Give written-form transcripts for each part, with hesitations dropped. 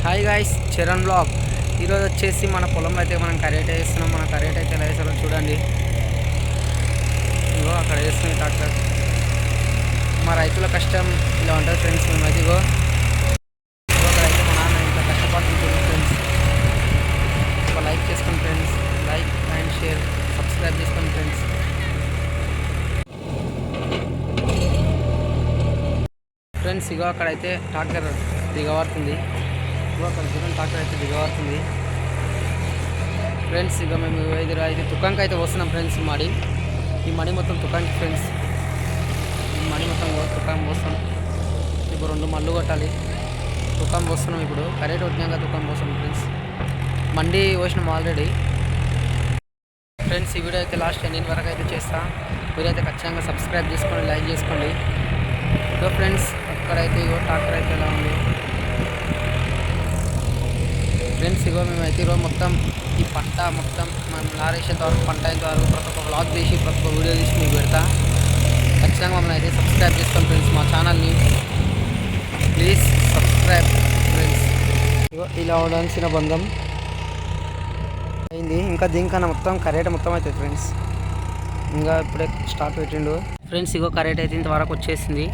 Hi guys, Charan blog. ఈరోజు వచ్చేసి మన పొలంలో అయితే మనం కరేట్ వేస్తున్నాం. మన కరేట్ అయితే ఎలా వేస్తారో చూడండి. ఇగో అక్కడ వేస్తుంది ట్రాక్టర్. మా రైతుల కష్టం ఇలా ఉంటుంది ఫ్రెండ్స్. మేమైతే ఇగో అక్కడైతే మా నాన్న ఇంత కష్టపడుతుంది ఫ్రెండ్స్. ఒక లైక్ చేసుకోండి friends, like and share, subscribe చేసుకోండి ఫ్రెండ్స్. ఫ్రెండ్స్ ఇగో అక్కడైతే ట్రాక్టర్ దిగబడుతుంది. అక్కడ చూడండి, ట్రాక్టర్ అయితే దిగబడుతుంది ఫ్రెండ్స్. ఇక మేము అయితే తుకాంకి అయితే వస్తున్నాం ఫ్రెండ్స్. ఈ మడి మొత్తం తుకాంకి ఫ్రెండ్స్. ఈ మడి మొత్తం తుకాం పోస్తాం. ఇప్పుడు 2 మళ్ళు కొట్టాలి. తుకాం పోస్తున్నాం. ఇప్పుడు కరెక్ట్ వచ్చినాక తుకాం పోస్తాం ఫ్రెండ్స్. మండి పోసినాం ఆల్రెడీ ఫ్రెండ్స్. ఈ వీడియో అయితే లాస్ట్ ఎండింగ్ వరకు అయితే చేస్తా. మీరైతే ఖచ్చితంగా సబ్స్క్రైబ్ చేసుకోండి, లైక్ చేసుకోండి. సో ఫ్రెండ్స్ అక్కడైతే ఇగో ట్రాక్టర్ అయితే ఎలా ఉంది ఫ్రెండ్స్. ఇగో మేమైతే ఈరోజు మొత్తం ఈ పంట మొత్తం మనం నారేసేంత వరకు, పంట అయ్యేంత వరకు ప్రతి ఒక్క వ్లాగ్ తీసి ప్రతి ఒక్క వీడియో తీసి మీకు పెడతా. ఖచ్చితంగా మమ్మల్ని అయితే సబ్స్క్రైబ్ చేసుకోండి ఫ్రెండ్స్. మా ఛానల్ని ప్లీజ్ సబ్స్క్రైబ్ ఫ్రెండ్స్. ఇగో ఇలా ఉండాల్సిన బంధం అయింది. ఇంకా దీనికన్నా మొత్తం కరేట మొత్తం అవుతుంది ఫ్రెండ్స్. ఇంకా ఇప్పుడే స్టార్ట్ పెట్టిండు ఫ్రెండ్స్. ఇగో కరేట్ అయితే ఇంతవరకు వచ్చేసింది.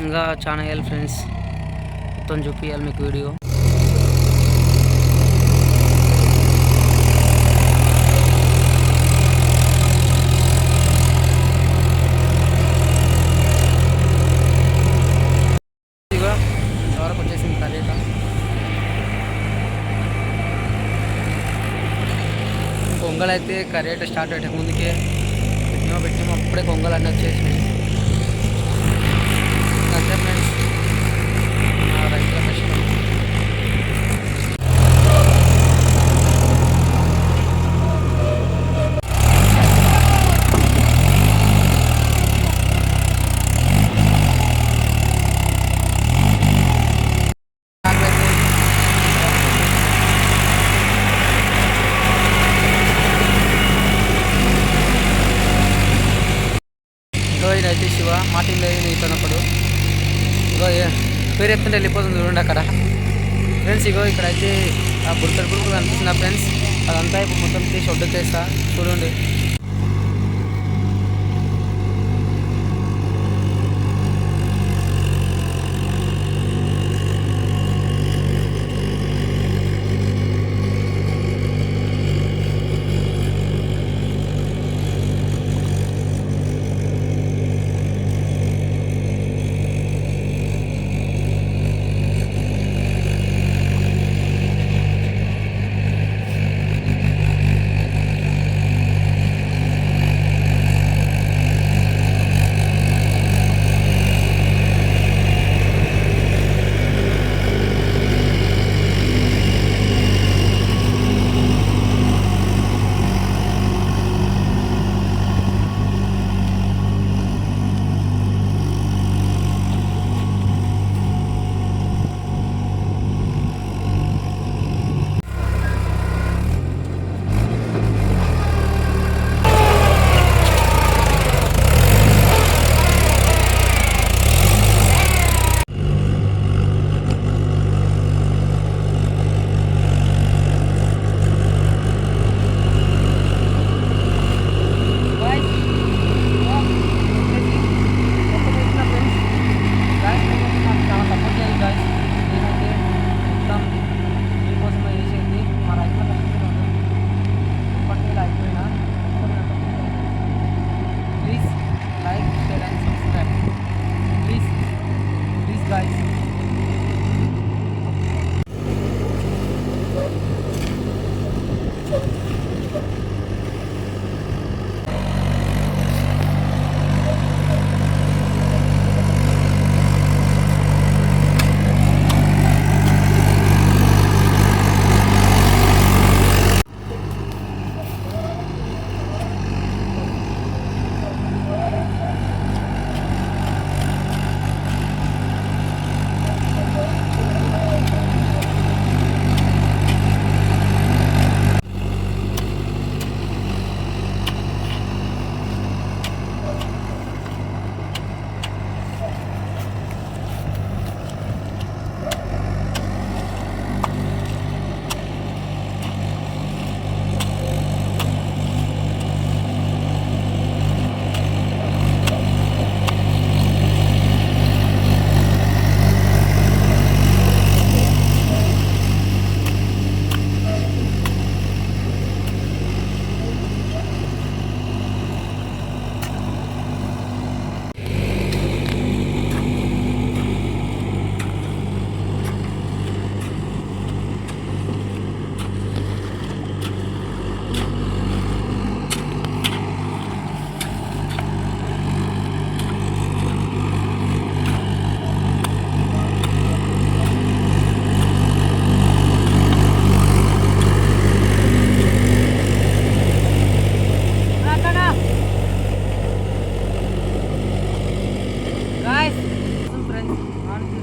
ఇంకా చాలా వేయాలి ఫ్రెండ్స్. మొత్తం చూపించాలి మీకు వీడియో. ఇంతవరకు వచ్చేసింది కరేట. కొంగలు అయితే కరేట స్టార్ట్ పెట్టక ముందుకే పెట్టినామో అప్పుడే కొంగలు అన్నీ వచ్చేసినాయి. అంతే ఫ్రెండ్స్, రైతుల కష్టం. ఇదైతే శివ మాటింగ్ లేదు నీతోనప్పుడు. ఇగో పేరు ఎత్తుంటే వెళ్ళిపోతుంది చూడండి అక్కడ ఫ్రెండ్స్. ఇగో ఇక్కడైతే ఆ బుడకలు కనిపిస్తుందా ఫ్రెండ్స్. అదంతా ఇప్పుడు మొత్తం తీసి ఒడ్డు చేస్తా చూడండి.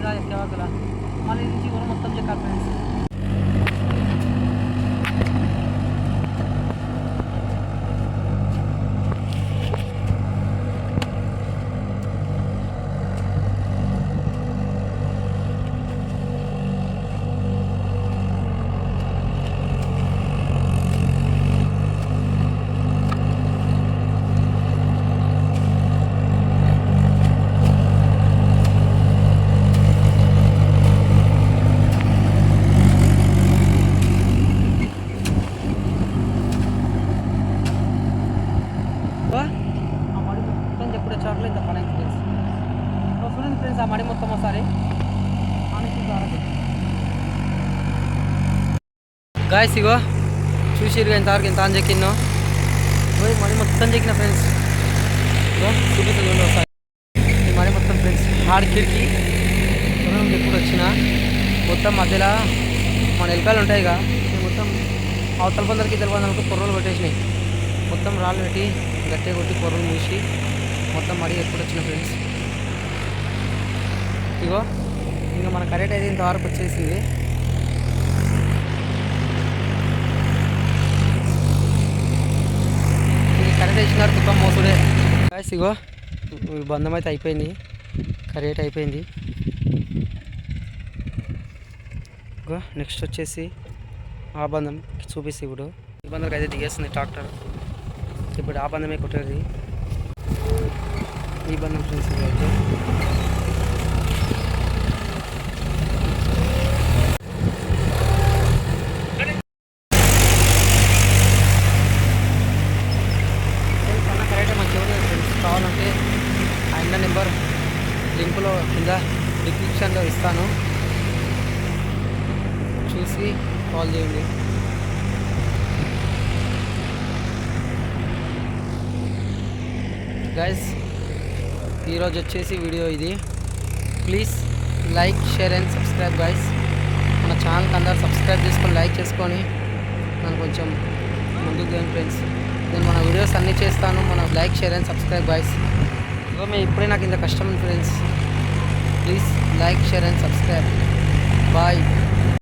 ఇంకా ఎక్కేవాకల మళ్ళీ నుంచి కూడా మొత్తం చెక్కాలి ఫ్రెండ్స్. ఆ మడి మొత్తం చెప్పుడే చోట్ల ఇంత పని ఫ్రెండ్స్. చూడండి ఫ్రెండ్స్ ఆ మడి మొత్తం ఒకసారి గాయస్ ఇగో చూసిరు ఇంతవరకు ఎంత ఆన్ చెక్కిన్నో మడి మొత్తం చెక్కిన ఫ్రెండ్స్. ఇగో చూపిస్తుంది ఒకసారి ఈ మడి మొత్తం ఫ్రెండ్స్. ఆడి కిడికి ఎప్పుడు వచ్చిన మొత్తం మధ్యలో మన ఎలకాయలు ఉంటాయి ఇక మొత్తం అవతల పందరికి ఇతర పందలకు పొర్రలు పెట్టేసినాయి. మొత్తం రాళ్ళు పెట్టి గట్టిగా కొట్టి పొర్రలు మూసి మొత్తం మడి ఎప్పుడు వచ్చిన ఫ్రెండ్స్. ఇగో ఇంకా మన కరెక్ట్ అయితే ఇంతవరకు వచ్చేసింది. ఇది కరెక్ట్ వేసినారు తుకం మోసుడే గాయస్. ఇగో బంధం అయితే అయిపోయింది, కరెక్ట్ అయిపోయింది. ఇగో నెక్స్ట్ వచ్చేసి ఆ బంధం చూపిస్తే ఇప్పుడు ఈ బంధంకి అయితే దిగేస్తుంది ట్రాక్టర్. ఇప్పుడు ఆ బంధమే కొట్టేది ఈ బంధం ఫ్రెండ్స్. అయితే కరెక్ట్ మంచిగా ఉంది ఫ్రెండ్స్. కావాలంటే ఆయన నెంబర్ లింకులో కింద డిస్క్రిప్షన్లో ఇస్తాను, చూసి కాల్ చేయండి. గైస్ ఈరోజు వచ్చేసి వీడియో ఇది. Please like, share and subscribe guys. మన ఛానల్కి అందరు సబ్స్క్రైబ్ చేసుకొని లైక్ చేసుకొని నన్ను కొంచెం ముందుకు చేయండి ఫ్రెండ్స్. నేను మన వీడియోస్ అన్నీ చేస్తాను. మన like, share and subscribe guys. ఇగో మేము ఇప్పుడే నాకు ఇంత కష్టం friends. Please like, share and subscribe. Bye.